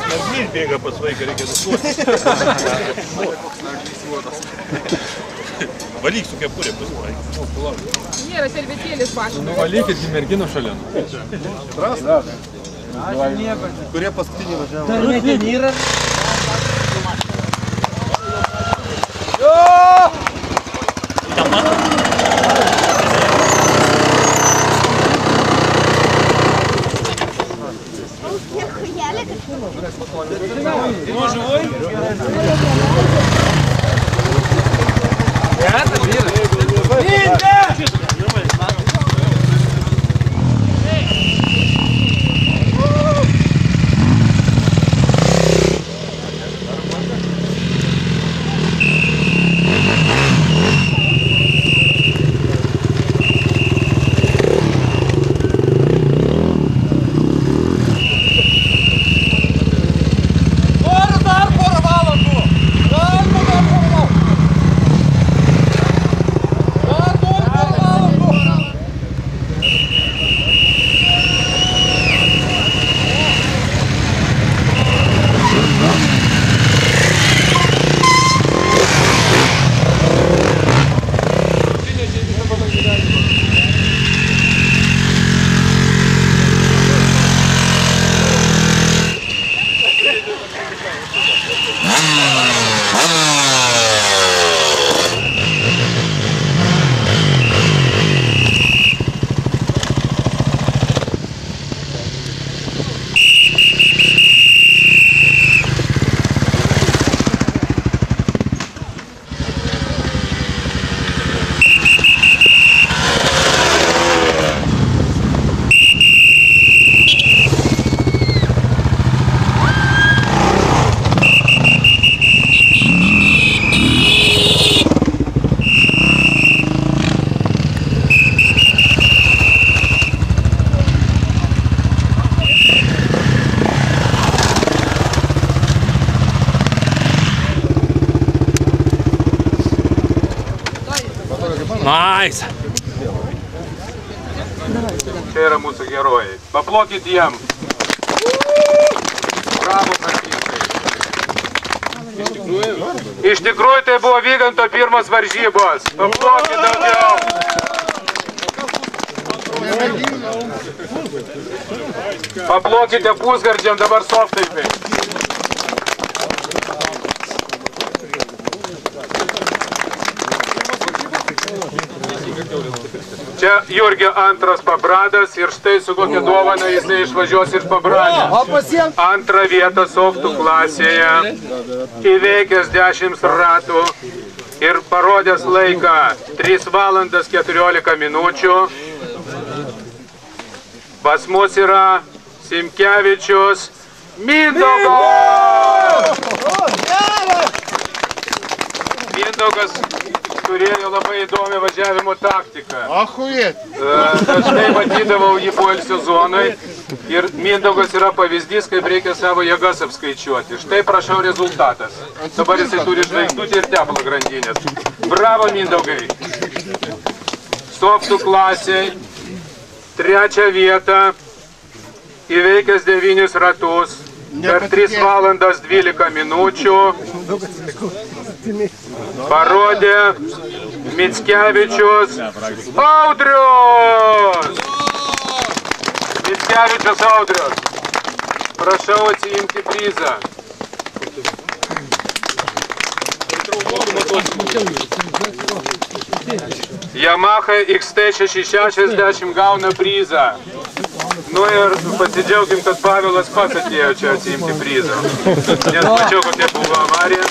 Narnys bėga pas vaiką, reikia nusuoti. Valyk su kepurė pas vaiką. Nėra servetėlis paštas. Nuvalykit į merginų šalin. Kurie paskutinį važiavo? Ну, живой? Nice! Čia yra mūsų herojai. Paplokit jiem. Bravo, prancūzai. Iš tikrųjų tai buvo Vyganto pirmas varžybos. Paplokit daugiau. Paplokite pusgardžiam dabar softaipai. Čia Jurgio antras pabradas ir štai su kokia dovana jisai išvažiuos iš pabradės. Antrą vietą softų klasėje, įveikęs 10 ratų ir parodęs laiką 3 valandas 14 minučių. Pas mus yra Simkevičius Mindaugas. Mindaugas turėjo labai įdomią važiavimo taktiką. Dažnai matydavau jį poilsio zonai ir Mindaugas yra pavyzdys, kaip reikia savo jėgas apskaičiuoti. Štai prašau rezultatas. Dabar jisai turi žvaigždutį ir tepalo grandinės. Bravo, Mindaugai! Softų klasiai 3 vietą, įveikęs 9 ratus, per 3 valandas 12 minučių. Parodė Mickevičius Audrius. Mickevičius Audrius. Prašau atsiimti prizą. Yamaha XT660 gauna prizą. Nu ir pasidžiaugim, kad Pavelas pats atėjo čia atsiimti prizą. Nes mačiau, kokia buvo avarija.